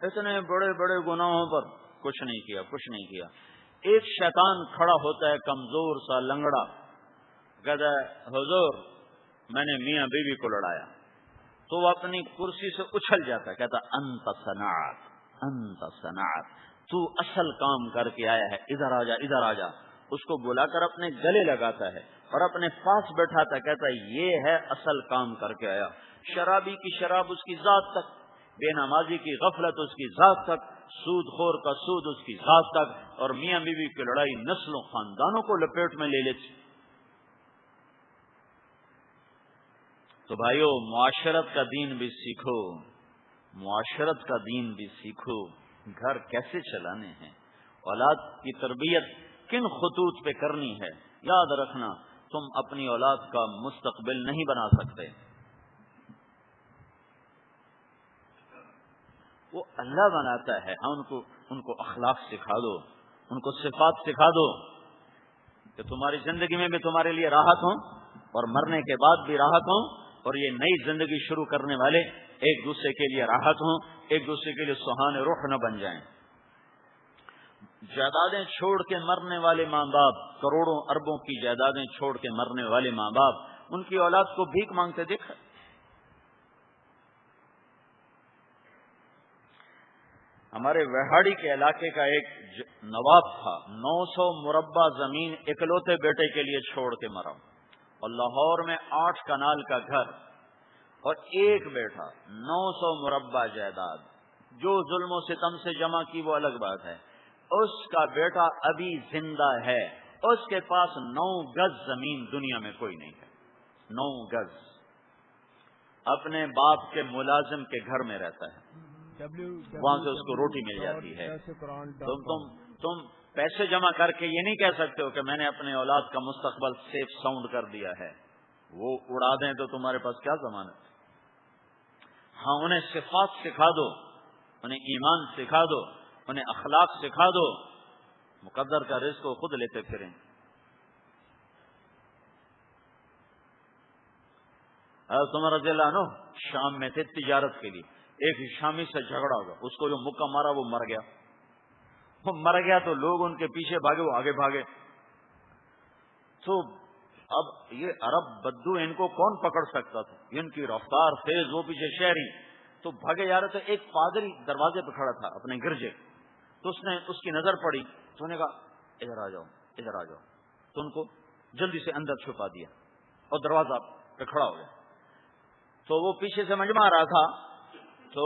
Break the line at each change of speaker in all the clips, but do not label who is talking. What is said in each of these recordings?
اتنے بڑے بڑے گناہوں پر کچھ نہیں کیا. ایک شیطان کھڑا ہوتا ہے کمزور سا لنگڑا، کہتا ہے حضور میں نے میاں بیوی کو لڑایا. تو وہ اپنی کرسی سے اچھل جاتا ہے، کہتا انت صنعت، تو اصل کام کر کے آیا ہے، ادھر آ جا. اس کو بلا کر اپنے گلے لگاتا ہے اور اپنے پاس بیٹھاتا ہے، کہتا ہے یہ ہے اصل کام کر کے آیا. شرابی کی شراب اس کی ذات تک، بے نمازی کی غفلت اس کی ذات تک، سود خور کا سود اس کی ذات تک، اور میاں بیوی کی لڑائی نسلوں خاندانوں کو لپیٹ میں لے لیتی. تو بھائیو معاشرت کا دین بھی سیکھو، معاشرت کا دین بھی سیکھو. گھر کیسے چلانے ہیں، اولاد کی تربیت کن خطوط پہ کرنی ہے. یاد رکھنا تم اپنی اولاد کا مستقبل نہیں بنا سکتے، وہ اللہ بناتا ہے. ان کو اخلاق سکھا دو، ان کو صفات سکھا دو کہ تمہاری زندگی میں بھی تمہارے لیے راحت ہوں اور مرنے کے بعد بھی راحت ہوں، اور یہ نئی زندگی شروع کرنے والے ایک دوسرے کے لیے راحت ہوں، ایک دوسرے کے لیے سہانے روح نہ بن جائیں. جائیدادیں چھوڑ کے مرنے والے ماں باپ، کروڑوں اربوں کی جائیدادیں چھوڑ کے مرنے والے ماں باپ ان کی اولاد کو بھیک مانگتے دیکھا. ہمارے وہاڑی کے علاقے کا ایک نواب تھا، 900 مربع زمین اکلوتے بیٹے کے لیے چھوڑ کے مرا، اور لاہور میں 8 کنال کا گھر اور ایک بیٹا، 900 مربع جائیداد. جو ظلم و ستم سے جمع کی وہ الگ بات ہے. اس کا بیٹا ابھی زندہ ہے، اس کے پاس 9 گز زمین دنیا میں کوئی نہیں ہے. 9 گز. اپنے باپ کے ملازم کے گھر میں رہتا ہے، وہاں سے اس کو روٹی مل جاتی ہے. تم پیسے جمع کر کے یہ نہیں کہہ سکتے ہو کہ میں نے اپنے اولاد کا مستقبل سیف ساؤنڈ کر دیا ہے. وہ اڑا دیں تو تمہارے پاس کیا ضمانت. ہاں انہیں صفات سکھا دو، انہیں ایمان سکھا دو، انہیں اخلاق سکھا دو. مقدر کا رزق کو خود لیتے پھریں. حضرت عمر رضی اللہ عنہ شام میں تھے تجارت کے لیے. ایک شامی سے جھگڑا ہوگا، اس کو جو مکہ مارا وہ مر گیا. وہ مر گیا تو لوگ ان کے پیچھے بھاگے، وہ آگے بھاگے. تو اب یہ عرب بدو ان کو کون پکڑ سکتا تھا، ان کی رفتار تیز، وہ پیچھے شہری. تو بھاگے جا رہے تھے. ایک پادری دروازے پہ کھڑا تھا اپنے گرجے. تو اس کی نظر پڑی تو انہوں نے کہا ادھر آ جاؤ، ادھر آ جاؤ. تو ان کو جلدی سے اندر چھپا دیا اور دروازہ پہ کھڑا ہو گیا. تو وہ پیچھے سے مجمع رہا تھا. تو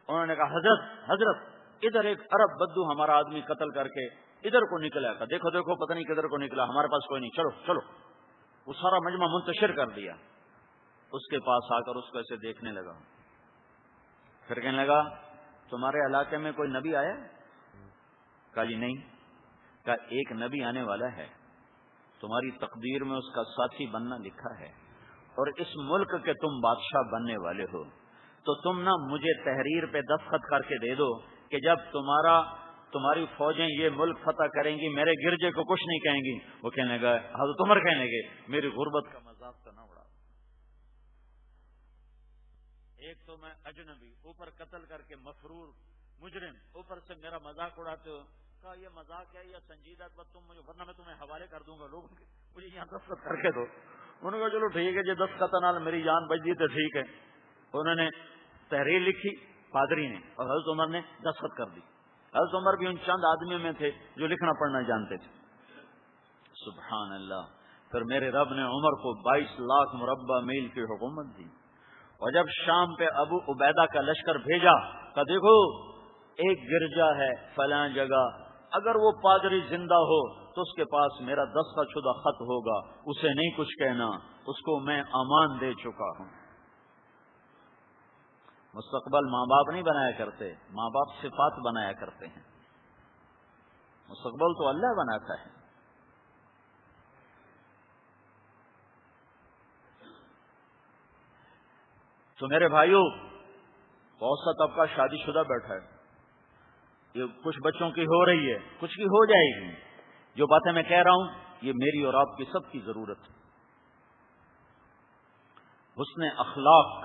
انہوں نے کہا حضرت ادھر ایک عرب بدو ہمارا آدمی قتل کر کے ادھر کو نکلا تھا، دیکھو دیکھو پتہ نہیں کدھر کو نکلا، ہمارے پاس کوئی نہیں، چلو چلو. وہ سارا مجمع منتشر کر دیا. اس کے پاس آ کر اس کو ایسے دیکھنے لگا. پھر کہنے لگا تمہارے علاقے میں کوئی نبی آیا؟ کہا جی نہیں. کہا ایک نبی آنے والا ہے، تمہاری تقدیر میں اس کا ساتھی بننا لکھا ہے، اور اس ملک کے تم بادشاہ بننے والے ہو. تو تم نہ مجھے تحریر پہ دستخط کر کے دے دو کہ جب تمہاری فوجیں یہ ملک فتح کریں گی میرے گرجے کو کچھ نہیں کہیں گی. وہ کہنے لگا حضرت عمر کہنے لگے میری غربت کا مذاق تو نہ اڑا. ایک تو میں اجنبی، اوپر قتل کر کے مفرور مجرم، اوپر سے میرا مذاق اڑاتے ہو. کہا یہ مذاق ہے یا سنجیدہ بات تم مجھے، ورنہ میں تمہیں حوالے کر دوں گا لوگوں کے، مجھے یہاں دستخط کر کے دو. انہوں نے کہا چلو ٹھیک ہے، جی دستخط نال میری جان بچ گئی تو ٹھیک ہے. انہوں نے تحریر لکھی پادری نے، اور حضرت عمر نے دستخط کر دی. حضرت عمر بھی ان چند آدمیوں میں تھے جو لکھنا پڑھنا جانتے تھے. سبحان اللہ. پھر میرے رب نے عمر کو 22 لاکھ مربع میل کی حکومت دی. اور جب شام پہ ابو عبیدہ کا لشکر بھیجا کہ دیکھو ایک گرجا ہے فلاں جگہ، اگر وہ پادری زندہ ہو تو اس کے پاس میرا دستخط شدہ خط ہوگا، اسے نہیں کچھ کہنا، اس کو میں امان دے چکا ہوں. مستقبل ماں باپ نہیں بنایا کرتے، ماں باپ صفات بنایا کرتے ہیں. مستقبل تو اللہ بناتا ہے. تو میرے بھائیوں، بہت سا طبقہ شادی شدہ بیٹھا ہے. یہ کچھ بچوں کی ہو رہی ہے، کچھ کی ہو جائے گی. جو باتیں میں کہہ رہا ہوں یہ میری اور آپ کی سب کی ضرورت ہے. حسن اخلاق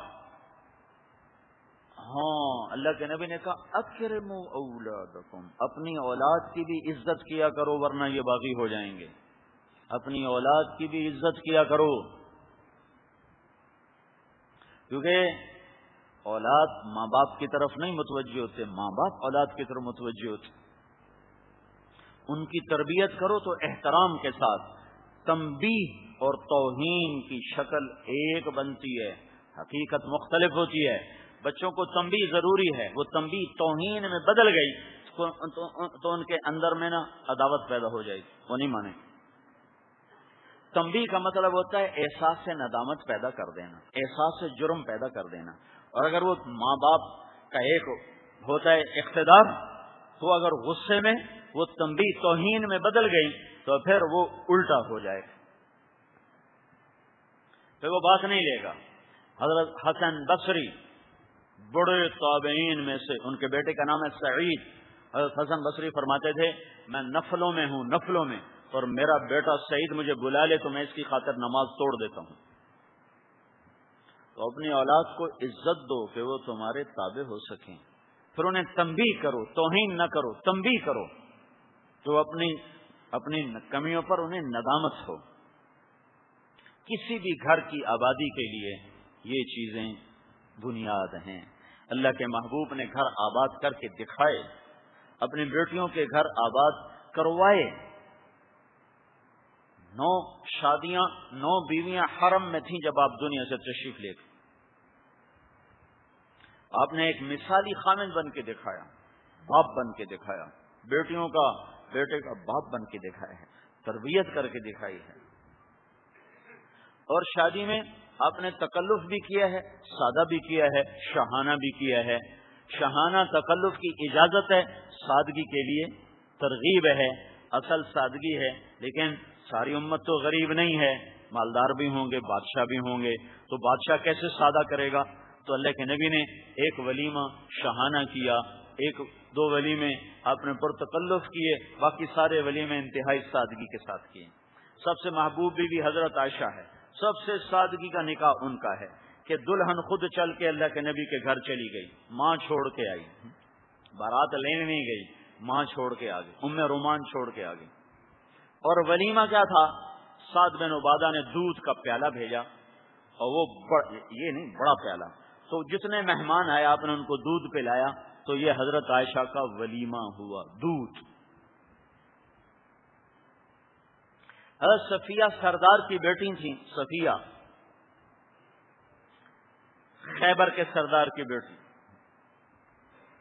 ہاں اللہ کے نبی نے کہا اکرموا اولادکم، اپنی اولاد کی بھی عزت کیا کرو ورنہ یہ باغی ہو جائیں گے. اپنی اولاد کی بھی عزت کیا کرو، کیونکہ اولاد ماں باپ کی طرف نہیں متوجہ ہوتے، ماں باپ اولاد کی طرف متوجہ ہوتے. ان کی تربیت کرو تو احترام کے ساتھ. تنبیہ اور توہین کی شکل ایک بنتی ہے، حقیقت مختلف ہوتی ہے. بچوں کو تنبیہ ضروری ہے، وہ تنبیہ توہین میں بدل گئی تو ان کے اندر میں نا عداوت پیدا ہو جائے گی، وہ نہیں مانے. تنبیہ کا مطلب ہوتا ہے احساس سے ندامت پیدا کر دینا، احساس سے جرم پیدا کر دینا. اور اگر وہ ماں باپ کا ایک ہوتا ہے اقتدار، تو اگر غصے میں وہ تنبیہ توہین میں بدل گئی تو پھر وہ الٹا ہو جائے گا، پھر وہ بات نہیں لے گا. حضرت حسن بصری بڑے تابعین میں سے، ان کے بیٹے کا نام ہے سعید. حضرت حسن بصری فرماتے تھے میں نفلوں میں ہوں، نفلوں میں، اور میرا بیٹا سعید مجھے بلا لے تو میں اس کی خاطر نماز توڑ دیتا ہوں. تو اپنی اولاد کو عزت دو کہ وہ تمہارے تابع ہو سکیں، پھر انہیں تنبیہ کرو، توہین نہ کرو، تنبیہ کرو تو اپنی کمیوں پر انہیں ندامت ہو. کسی بھی گھر کی آبادی کے لیے یہ چیزیں بنیاد ہیں. اللہ کے محبوب نے گھر آباد کر کے دکھائے، اپنی بیٹیوں کے گھر آباد کروائے. 9 شادیاں، 9 بیویاں حرم میں تھیں جب آپ دنیا سے تشریف لے گئے. آپ نے ایک مثالی خامند بن کے دکھایا، باپ بن کے دکھایا، بیٹے کا باپ بن کے دکھایا ہے، تربیت کر کے دکھائی ہے. اور شادی میں آپ نے تکلف بھی کیا ہے، سادہ بھی کیا ہے، شاہانہ بھی کیا ہے. شاہانہ تکلف کی اجازت ہے، سادگی کے لیے ترغیب ہے. اصل سادگی ہے، لیکن ساری امت تو غریب نہیں ہے، مالدار بھی ہوں گے، بادشاہ بھی ہوں گے، تو بادشاہ کیسے سادہ کرے گا؟ تو اللہ کے نبی نے ایک ولیمہ شاہانہ کیا، 1-2 ولیمے آپ نے پرتکلف کیے، باقی سارے ولیمے انتہائی سادگی کے ساتھ کیے. سب سے محبوب بیوی حضرت عائشہ ہے، سب سے سادگی کا نکاح ان کا ہے کہ دلہن خود چل کے اللہ کے نبی کے گھر چلی گئی، ماں چھوڑ کے آئی، بارات لینے نہیں گئی، ماں چھوڑ کے آ گئی، ام رومان چھوڑ کے آ گئی. اور ولیمہ کیا تھا؟ سعد بن عبادہ نے دودھ کا پیالہ بھیجا، اور وہ یہ نہیں بڑا پیالہ، تو جتنے مہمان آئے آپ نے ان کو دودھ پلایا، تو یہ حضرت عائشہ کا ولیمہ ہوا، دودھ. حضرت صفیہ سردار کی بیٹی تھیں، صفیہ خیبر کے سردار کی بیٹی،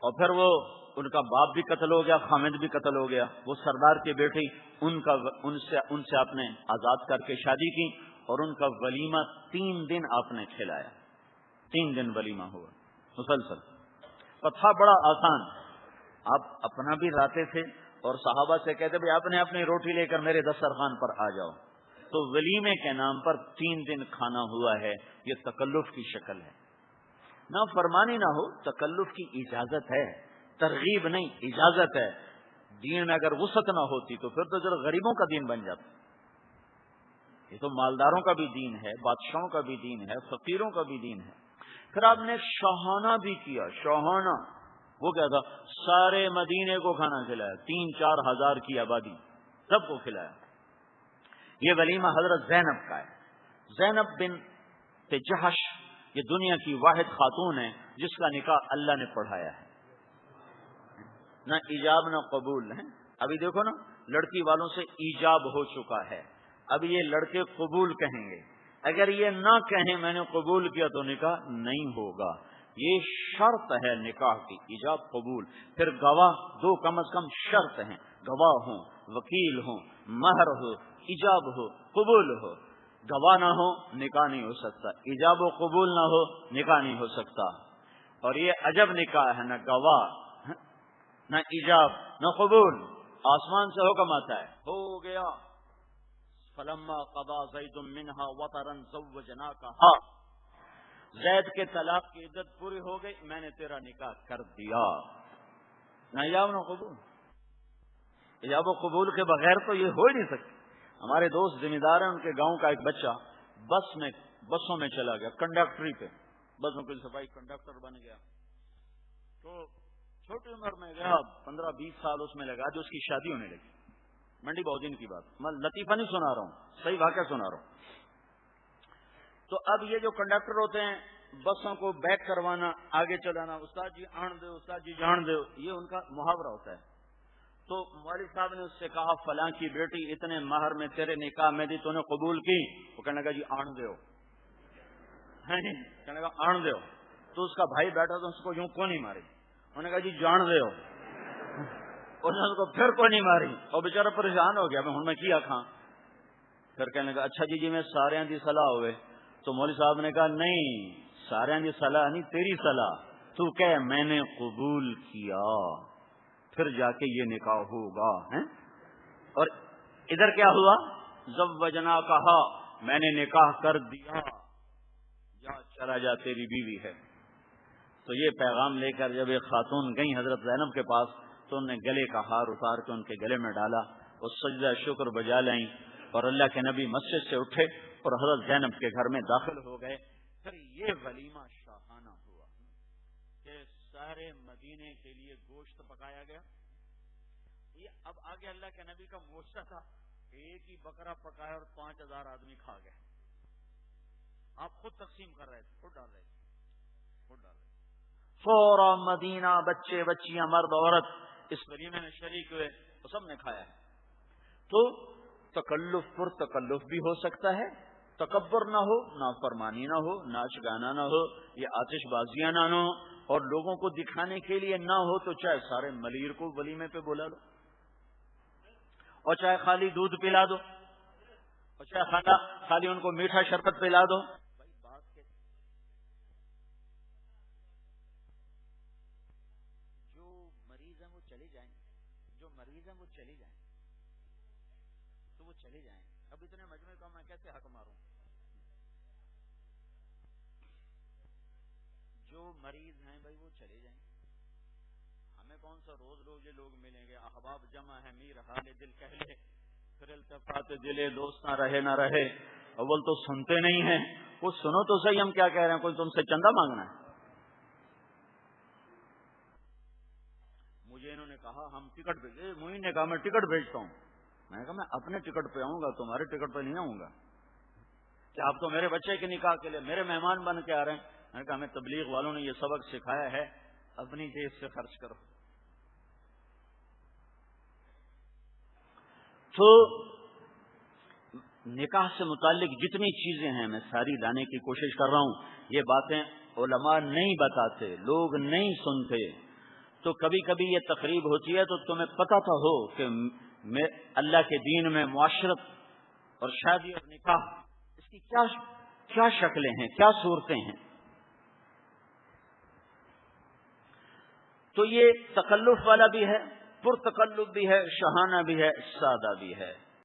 اور پھر وہ ان کا باپ بھی قتل ہو گیا، خامد بھی قتل ہو گیا. وہ سردار کی بیٹی، ان سے آپ نے آزاد کر کے شادی کی، اور ان کا ولیمہ 3 دن آپ نے کھلایا، 3 دن ولیمہ ہوا مسلسل. تھا بڑا آسان، آپ اپنا بھی لاتے تھے اور صحابہ سے کہتے بھائی اپنے اپنی روٹی لے کر میرے دسترخوان پر آ جاؤ. تو ولیمے کے نام پر 3 دن کھانا ہوا ہے. یہ تکلف کی شکل ہے، نہ فرمانی نہ ہو، تکلف کی اجازت ہے، ترغیب نہیں، اجازت ہے. دین میں اگر وسعت نہ ہوتی تو پھر تو ذرا غریبوں کا دین بن جاتا. یہ تو مالداروں کا بھی دین ہے، بادشاہوں کا بھی دین ہے، فقیروں کا بھی دین ہے. پھر آپ نے شاہانہ بھی کیا. شاہانہ وہ کیا تھا؟ سارے مدینے کو کھانا کھلایا، 3-4 ہزار کی آبادی، سب کو کھلایا. یہ ولیمہ حضرت زینب کا ہے. زینب بنت جحش یہ دنیا کی واحد خاتون ہے جس کا نکاح اللہ نے پڑھایا ہے، نہ ایجاب نہ قبول ہے. ابھی دیکھو نا، لڑکی والوں سے ایجاب ہو چکا ہے، اب یہ لڑکے قبول کہیں گے. اگر یہ نہ کہیں میں نے قبول کیا تو نکاح نہیں ہوگا. یہ شرط ہے نکاح کی، ایجاب قبول. پھر گواہ 2 کم از کم شرط ہیں، گواہ ہوں، وکیل ہوں، مہر ہو، ایجاب ہو، قبول ہو. گواہ نہ ہو نکاح نہیں ہو سکتا، ایجاب و قبول نہ ہو نکاح نہیں ہو سکتا. اور یہ عجب نکاح ہے، نہ گواہ نہ ایجاب نہ قبول، آسمان سے حکم آتا ہے، ہو گیا. فلما قضا زید منها وطرا زوجناکها، زید کے طلاق کی عدت پوری ہو گئی، میں نے تیرا نکاح کر دیا. نہ ایجاب نہ قبول. ایجاب و قبول کے بغیر تو یہ ہو ہی نہیں سکتی. ہمارے دوست ذمہ دار ہیں، ان کے گاؤں کا ایک بچہ بسوں میں چلا گیا، کنڈکٹری پہ، بسوں کی صفائی کنڈکٹر بن گیا. تو چھوٹی عمر میں گیا، 15-20 سال اس میں لگا، جو اس کی شادی ہونے لگی. منڈی بہت دن کی بات، میں لطیفہ نہیں سنا رہا ہوں، صحیح واقعہ سنا رہا ہوں. تو اب یہ جو کنڈکٹر ہوتے ہیں بسوں کو بیک کروانا، آگے چلانا، استاد جی آن دو، استاد جی جان دو، یہ ان کا محاورہ ہوتا ہے. تو مولوی صاحب نے اس سے کہا فلاں کی بیٹی اتنے مہر میں تیرے نکاح میں دی، تو نے قبول کی؟ وہ کہنے لگا جی آن دو، کہنے لگا آن دو. تو اس کا بھائی بیٹھا تو اس کو یوں کون نہیں ماری، انہوں نے کہا جی جان دو، انہوں نے اس کو پھر کو نہیں ماری، اور بیچارہ پریشان ہو گیا ہوں میں کیا کھاں. پھر کہنے لگا اچھا جی میں سارے دی صلاح ہوئے. تو مولوی صاحب نے کہا نہیں، سارے دی صلاح نہیں، تیری صلاح. تو کہہ میں نے قبول کیا، پھر جا کے یہ نکاح ہوگا. اور ادھر کیا ہوا؟ زوجنا کہا، میں نے نکاح کر دیا، جا چلا جا تیری بیوی ہے. تو یہ پیغام لے کر جب ایک خاتون گئی حضرت زینب کے پاس، تو انہوں نے گلے کا ہار اتار کے ان کے گلے میں ڈالا، اور سجدہ شکر بجا لائیں، اور اللہ کے نبی مسجد سے اٹھے اور حضرت زینب کے گھر میں داخل ہو گئے. پھر یہ ولیمہ شاہانہ ہوا کہ سارے مدینے کے لیے گوشت پکایا گیا. یہ اب آگے اللہ کے نبی کا معجزہ تھا، ایک ہی بکرا پکایا اور 5000 آدمی کھا گئے. آپ خود تقسیم کر رہے تھے، خود ڈال رہے تھے. فورا مدینہ، بچے بچیاں، مرد عورت اس ولیمے میں شریک ہوئے، تو سب نے کھایا ہے. تو تکلف پر تکلف بھی ہو سکتا ہے، تکبر نہ ہو، نافرمانی نہ ہو، ناچ گانا نہ ہو، یہ آتش بازیاں نہ ہو، اور لوگوں کو دکھانے کے لیے نہ ہو. تو چاہے سارے ملیر کو ولیمے پہ بلا دو، اور چاہے خالی دودھ پلا دو، اور چاہے خالی ان کو میٹھا شربت پلا دو. وہ چلی جائیں تو وہ چلی جائیں. اب اتنے مجمع کا میں کیسے حق ماروں؟ جو مریض ہیں بھائی وہ چلے جائیں. ہمیں کون سا روز روز یہ لوگ ملیں گے؟ احباب جمع ہے میر حال دل کہلے، پھر التفات دلے دوست نہ رہے نہ رہے. اول تو سنتے نہیں ہیں، وہ سنو تو صحیح ہم کیا کہہ رہے ہیں. کوئی تم سے چندہ مانگنا ہے؟ مجھے انہوں نے کہا ہم ٹکٹ بھیجے، مجھے نے کہا میں ٹکٹ بھیجتا ہوں. میں نے کہا میں اپنے ٹکٹ پہ آؤں گا، تمہارے ٹکٹ پہ نہیں آؤں گا. کہ آپ تو میرے بچے کے نکاح کے لیے میرے مہمان بن کے آ رہے ہیں. میں نے کہا ہمیں تبلیغ والوں نے یہ سبق سکھایا ہے، اپنی جیب سے خرچ کرو. تو نکاح سے متعلق جتنی چیزیں ہیں میں ساری لانے کی کوشش کر رہا ہوں. یہ باتیں علماء نہیں بتاتے، لوگ نہیں سنتے. تو کبھی کبھی یہ تقریب ہوتی ہے تو تمہیں پتہ تو ہو کہ اللہ کے دین میں معاشرت اور شادی اور نکاح اس کی کیا شکلیں ہیں، کیا صورتیں ہیں. تو یہ تکلف والا بھی ہے، پرتکلف بھی ہے، شاہانہ بھی ہے، سادہ بھی ہے.